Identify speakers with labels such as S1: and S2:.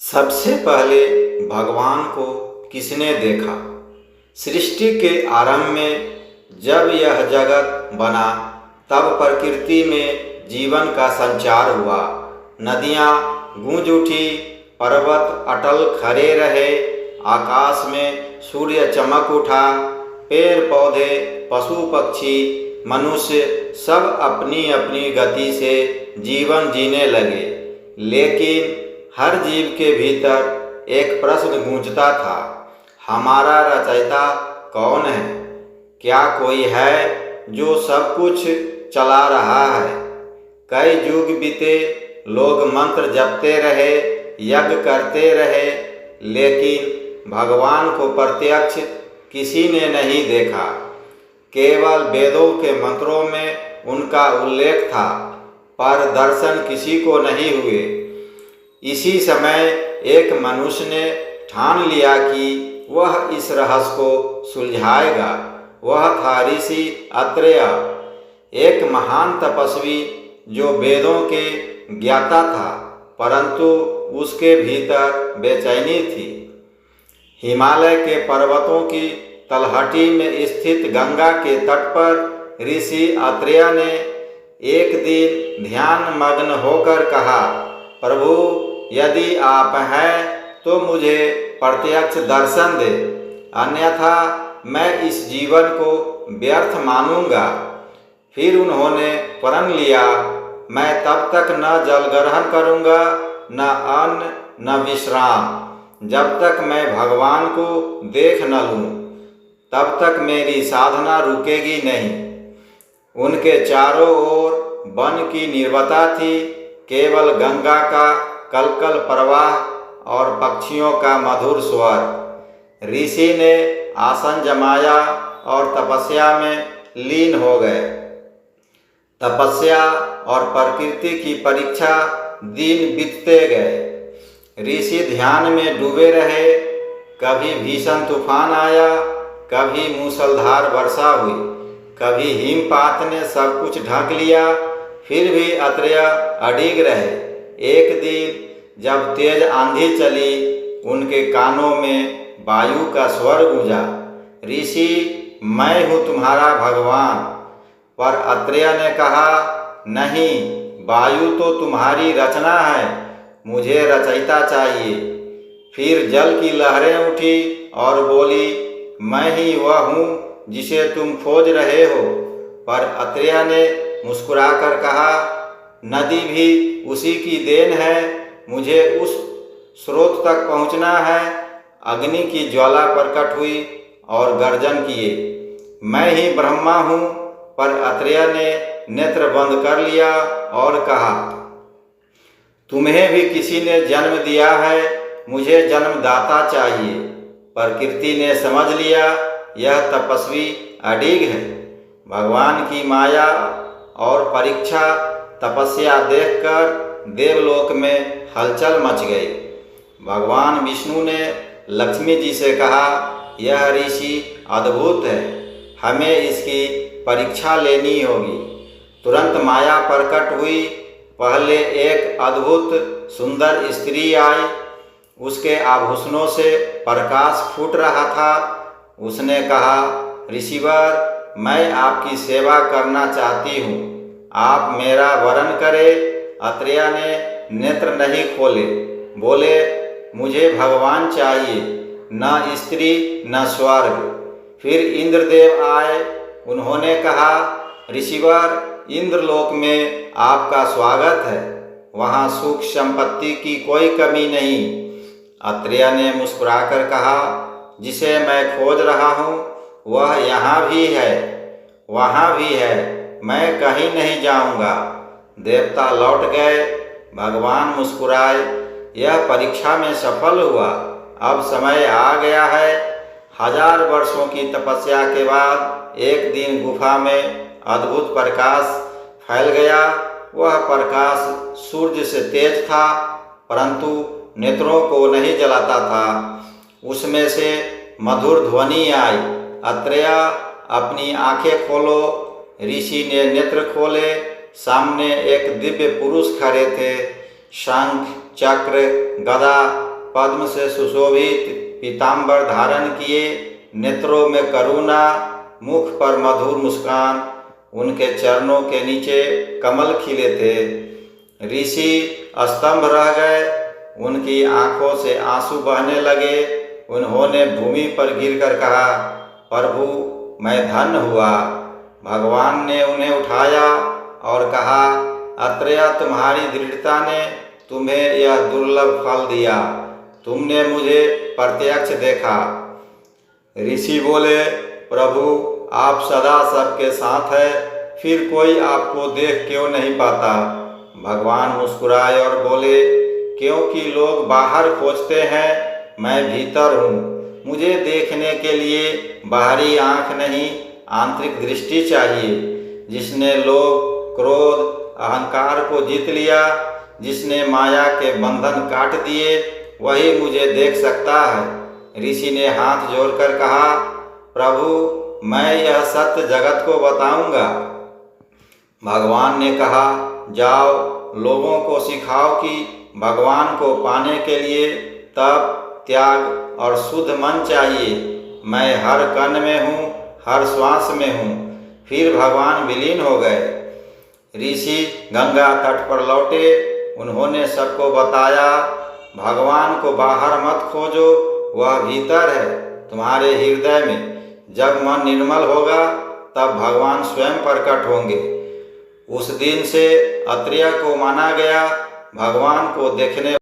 S1: सबसे पहले भगवान को किसने देखा? सृष्टि के आरंभ में जब यह जगत बना तब प्रकृति में जीवन का संचार हुआ। नदियाँ गूंज उठी, पर्वत अटल खड़े रहे, आकाश में सूर्य चमक उठा, पेड़ पौधे, पशु पक्षी, मनुष्य सब अपनी अपनी गति से जीवन जीने लगे। लेकिन हर जीव के भीतर एक प्रश्न गूंजता था, हमारा रचयिता कौन है? क्या कोई है जो सब कुछ चला रहा है? कई युग बीते, लोग मंत्र जपते रहे, यज्ञ करते रहे, लेकिन भगवान को प्रत्यक्ष किसी ने नहीं देखा। केवल वेदों के मंत्रों में उनका उल्लेख था, पर दर्शन किसी को नहीं हुए। इसी समय एक मनुष्य ने ठान लिया कि वह इस रहस्य को सुलझाएगा। वह था ऋषि अत्रेय, एक महान तपस्वी जो वेदों के ज्ञाता था, परंतु उसके भीतर बेचैनी थी। हिमालय के पर्वतों की तलहटी में स्थित गंगा के तट पर ऋषि अत्रेय ने एक दिन ध्यान मग्न होकर कहा, प्रभु, यदि आप हैं तो मुझे प्रत्यक्ष दर्शन दे, अन्यथा मैं इस जीवन को व्यर्थ मानूंगा। फिर उन्होंने प्रण लिया, मैं तब तक न जल ग्रहण करूंगा, न अन्न, न विश्राम, जब तक मैं भगवान को देख न लूं। तब तक मेरी साधना रुकेगी नहीं। उनके चारों ओर वन की निर्भरता थी, केवल गंगा का कलकल प्रवाह और पक्षियों का मधुर स्वर। ऋषि ने आसन जमाया और तपस्या में लीन हो गए। तपस्या और प्रकृति की परीक्षा दिन बीतते गए। ऋषि ध्यान में डूबे रहे। कभी भीषण तूफान आया, कभी मूसलाधार वर्षा हुई, कभी हिमपात ने सब कुछ ढक लिया, फिर भी अत्रेय अडिग रहे। एक दिन जब तेज आंधी चली, उनके कानों में वायु का स्वर गूंजा, ऋषि, मैं हूँ तुम्हारा भगवान। पर अत्रेय ने कहा, नहीं, वायु तो तुम्हारी रचना है, मुझे रचयिता चाहिए। फिर जल की लहरें उठी और बोली, मैं ही वह हूँ जिसे तुम खोज रहे हो। पर अत्रेय ने मुस्कुराकर कहा, नदी भी उसी की देन है, मुझे उस स्रोत तक पहुँचना है। अग्नि की ज्वाला प्रकट हुई और गर्जन किए, मैं ही ब्रह्मा हूँ। पर अत्रेय ने नेत्र बंद कर लिया और कहा, तुम्हें भी किसी ने जन्म दिया है, मुझे जन्मदाता चाहिए। प्रकृति ने समझ लिया, यह तपस्वी अडिग है। भगवान की माया और परीक्षा तपस्या देखकर देवलोक में हलचल मच गई। भगवान विष्णु ने लक्ष्मी जी से कहा, यह ऋषि अद्भुत है, हमें इसकी परीक्षा लेनी होगी। तुरंत माया प्रकट हुई। पहले एक अद्भुत सुंदर स्त्री आई, उसके आभूषणों से प्रकाश फूट रहा था। उसने कहा, ऋषिवर, मैं आपकी सेवा करना चाहती हूँ, आप मेरा वरण करें। अत्रेय ने नेत्र नहीं खोले, बोले, मुझे भगवान चाहिए, न स्त्री न स्वर्ग। फिर इंद्रदेव आए। उन्होंने कहा, ऋषिवर, इंद्रलोक में आपका स्वागत है, वहाँ सुख संपत्ति की कोई कमी नहीं। अत्रेय ने मुस्कुराकर कहा, जिसे मैं खोज रहा हूँ वह यहाँ भी है, वहाँ भी है, मैं कहीं नहीं जाऊँगा। देवता लौट गए। भगवान मुस्कुराए, यह परीक्षा में सफल हुआ। अब समय आ गया है। 1000 वर्षों की तपस्या के बाद एक दिन गुफा में अद्भुत प्रकाश फैल गया। वह प्रकाश सूर्य से तेज था, परंतु नेत्रों को नहीं जलाता था। उसमें से मधुर ध्वनि आई, अत्रेय, अपनी आंखें खोलो। ऋषि ने नेत्र खोले। सामने एक दिव्य पुरुष खड़े थे। शंख, चक्र, गदा पद्म से सुशोभित पीताम्बर धारण किए, नेत्रों में करुणा, मुख पर मधुर मुस्कान, उनके चरणों के नीचे कमल खिले थे। ऋषि स्तंभ रह गए, उनकी आंखों से आंसू बहने लगे। उन्होंने भूमि पर गिरकर कहा, प्रभु मैं धन्य हुआ। भगवान ने उन्हें उठाया और कहा, अत्रेय तुम्हारी दृढ़ता ने तुम्हें यह दुर्लभ फल दिया। तुमने मुझे प्रत्यक्ष देखा। ऋषि बोले, प्रभु आप सदा सबके साथ हैं, फिर कोई आपको देख क्यों नहीं पाता। भगवान मुस्कुराए और बोले, क्योंकि लोग बाहर खोजते हैं, मैं भीतर हूँ। मुझे देखने के लिए बाहरी आँख नहीं, आंतरिक दृष्टि चाहिए। जिसने लोभ, क्रोध, अहंकार को जीत लिया, जिसने माया के बंधन काट दिए, वही मुझे देख सकता है। ऋषि ने हाथ जोड़कर कहा, प्रभु मैं यह सत्य जगत को बताऊंगा। भगवान ने कहा, जाओ लोगों को सिखाओ कि भगवान को पाने के लिए तप, त्याग और शुद्ध मन चाहिए। मैं हर कण में हूँ, हर श्वास में हूँ। फिर भगवान विलीन हो गए। ऋषि गंगा तट पर लौटे। उन्होंने सबको बताया, भगवान को बाहर मत खोजो, वह भीतर है, तुम्हारे हृदय में। जब मन निर्मल होगा तब भगवान स्वयं प्रकट होंगे। उस दिन से अत्रेय को माना गया भगवान को देखने